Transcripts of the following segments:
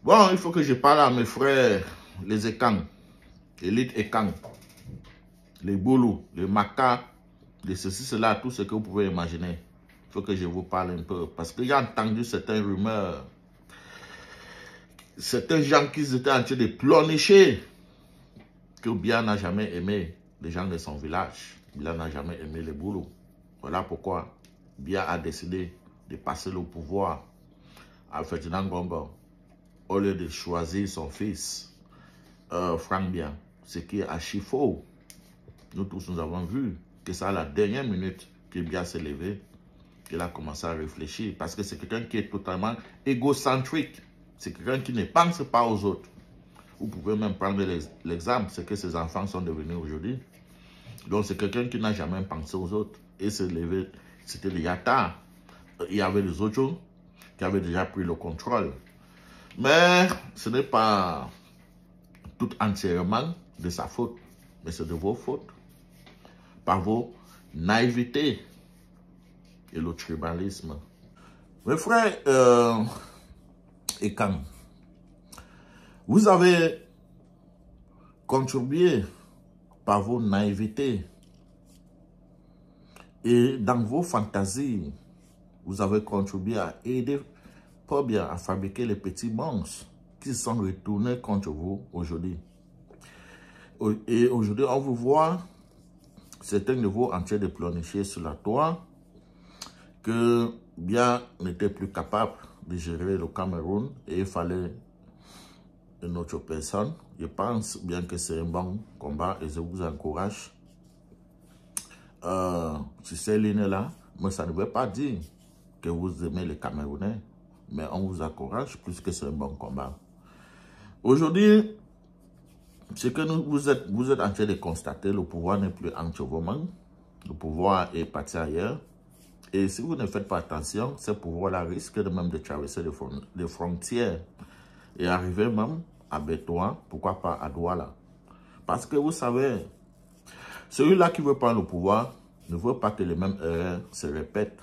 Bon, il faut que je parle à mes frères, les Ekang, Élite Ekang, les Boulou, les Maka, les ceci, cela, tout ce que vous pouvez imaginer. Il faut que je vous parle un peu. Parce que j'ai entendu certaines rumeurs, certains gens qui étaient en train de pleurnicher que Biya n'a jamais aimé les gens de son village. Biya n'a jamais aimé les Boulou. Voilà pourquoi Biya a décidé de passer le pouvoir à Ferdinand Ngomba au lieu de choisir son fils, Frank Biya. Ce qui est archi faux. Nous tous, nous avons vu que c'est à la dernière minute que Biya s'est levé, qu'il a commencé à réfléchir. Parce que c'est quelqu'un qui est totalement égocentrique. C'est quelqu'un qui ne pense pas aux autres. Vous pouvez même prendre l'exemple, c'est que ses enfants sont devenus aujourd'hui. Donc c'est quelqu'un qui n'a jamais pensé aux autres. Et s'est levé, c'était déjà tard. Il y avait les autres qui avaient déjà pris le contrôle. Mais ce n'est pas tout entièrement de sa faute. Mais c'est de vos fautes. Par vos naïvetés et le tribalisme. Mes frères Ekang, vous avez contribué par vos naïvetés et dans vos fantasies, vous avez contribué à aider pas bien à fabriquer les petits monstres qui sont retournés contre vous aujourd'hui. Et aujourd'hui, on vous voit certains de vous en train de pleurnicher sur la toile que Biya n'était plus capable de gérer le Cameroun et il fallait une autre personne. Je pense bien que c'est un bon combat et je vous encourage sur ces lignes-là. Mais ça ne veut pas dire que vous aimez les Camerounais, mais on vous encourage plus que c'est un bon combat. Aujourd'hui, ce que vous êtes en train de constater, le pouvoir n'est plus entre vos mains. Le pouvoir est parti ailleurs. Et si vous ne faites pas attention, ce pouvoir-là risque de même de traverser les frontières et arriver même à Bétoua, pourquoi pas à Douala. Parce que vous savez, celui-là qui veut prendre le pouvoir ne veut pas que les mêmes erreurs se répètent.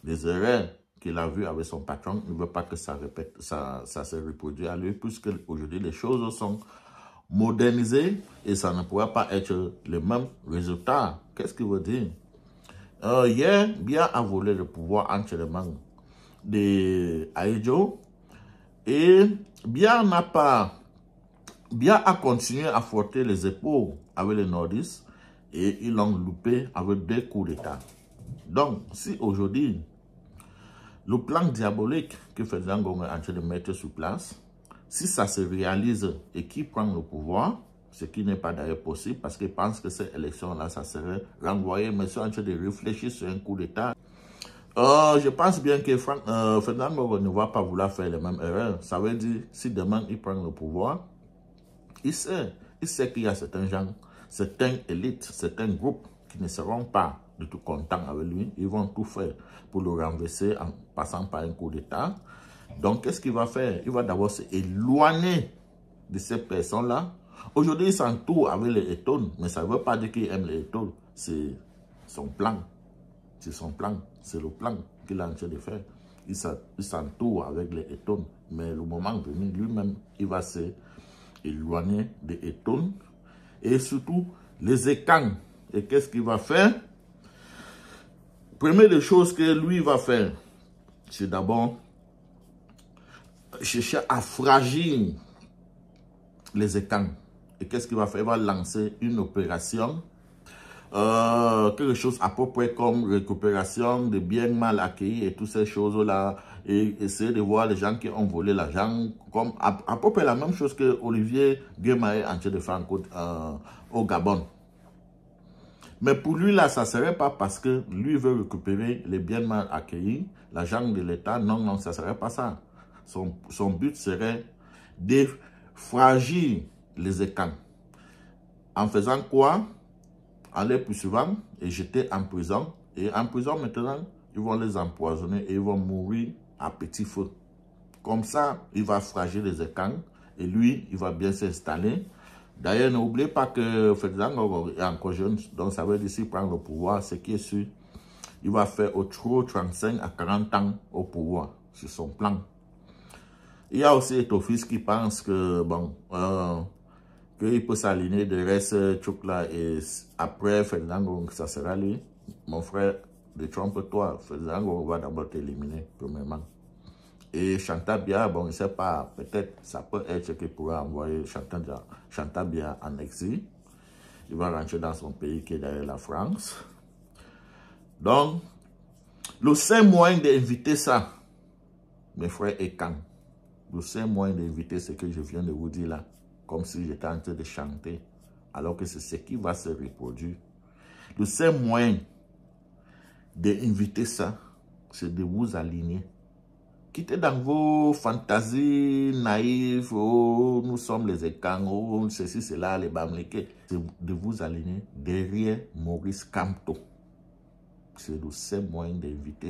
Les erreurs qu'il a vues avec son patron ne veut pas que ça se reproduise à lui, puisque aujourd'hui les choses sont modernisées et ça ne pourra pas être le même résultat. Qu'est-ce qu'il veut dire? Hier, Biya a volé le pouvoir entre les mains de Aïdjo et Biya a continué à frotter les épaules avec les nordistes et ils l'ont loupé avec 2 coups d'État. Donc, si aujourd'hui, le plan diabolique que Ferdinand Ngomba est en train de mettre sur place, si ça se réalise et qui prend le pouvoir, ce qui n'est pas d'ailleurs possible parce qu'ils pensent que cette élection-là, ça serait renvoyé, mais ils sont en train de réfléchir sur un coup d'État. Je pense bien que Ferdinand Ngomba ne va pas vouloir faire les mêmes erreurs. Ça veut dire, si demain il prend le pouvoir, il sait qu'il y a certains gens, certaines élites, certains groupes qui ne seront pas du tout contents avec lui. Ils vont tout faire pour le renverser en passant par un coup d'État. Donc, qu'est-ce qu'il va faire? Il va d'abord s'éloigner de ces personnes-là. Aujourd'hui, il s'entoure avec les Etones, mais ça ne veut pas dire qu'il aime les Etones. C'est son plan. C'est son plan. C'est le plan qu'il est en train de faire. Il s'entoure avec les Etones. Mais le moment venu, lui-même, il va s'éloigner des Etones. Et surtout, les Ekang. Et qu'est-ce qu'il va faire? Première des choses que lui va faire, c'est d'abord chercher à fragir les Ekang. Et qu'est-ce qu'il va faire? Il va lancer une opération, quelque chose à peu près comme récupération de biens mal acquis et toutes ces choses-là, et essayer de voir les gens qui ont volé l'argent, comme à peu près la même chose que Olivier Guéma est en train de faire au Gabon. Mais pour lui, là, ça ne serait pas parce que lui veut récupérer les biens mal acquis, l'argent de l'État. Non, non, ça ne serait pas ça. Son but serait de fragir les Ekang. En faisant quoi? En les poursuivant et jeter en prison. Et en prison, maintenant, ils vont les empoisonner et ils vont mourir à petit feu. Comme ça, il va fragiler les Ekang et lui, il va bien s'installer. D'ailleurs, n'oubliez pas que Ferdinand Ngomba est encore jeune, donc ça veut dire s'il prend le pouvoir, ce qui est sûr, il va faire autour de 35 à 40 ans au pouvoir, c'est son plan. Il y a aussi Etofis qui pense que, bon, qu'il peut s'aligner de reste Tchoukla et après Ferdinand Ngong, ça sera lui. Mon frère, détrompe-toi, Ferdinand Ngong va d'abord t'éliminer, premièrement. Et Chantabia, bon, je ne sais pas, peut-être ça peut être qu'il pourra envoyer Chantabia en exil. Il va rentrer dans son pays qui est derrière la France. Donc, le seul moyen d'éviter ça, mes frères, est quand? Le seul moyen d'éviter ce que je viens de vous dire là, comme si j'étais en train de chanter, alors que c'est ce qui va se reproduire. Le seul moyen d'éviter ça, c'est de vous aligner. Quittez dans vos fantasies naïves, oh, nous sommes les Ekang, oh, ceci, cela, les Bamleke. C'est de vous aligner derrière Maurice Kamto. C'est le seul moyen d'éviter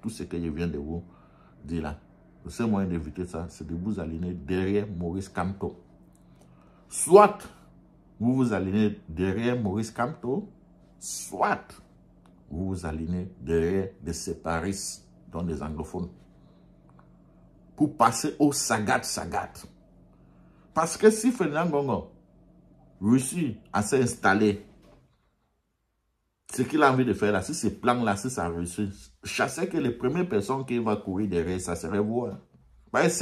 tout ce que je viens de vous dire là. Le seul moyen d'éviter ça, c'est de vous aligner derrière Maurice Kamto. Soit vous vous alignez derrière Maurice Kamto, soit vous vous alignez derrière des séparatistes, dont des anglophones, pour passer au Sagat. Parce que si Ferdinand Ngongo réussit à s'installer, ce qu'il a envie de faire là, si ce plan-là, si ça réussit, je sais que les premières personnes qui vont courir derrière, ça serait vous. Hein. Parce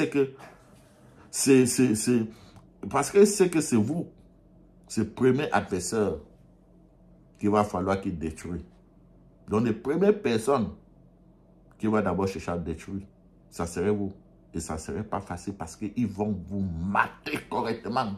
que c'est vous, ce premier adversaire qu'il va falloir qu'il détruise. Donc les premières personnes qui vont d'abord chercher à détruire, ça serait vous. Et ça ne serait pas facile parce qu'ils vont vous mater correctement.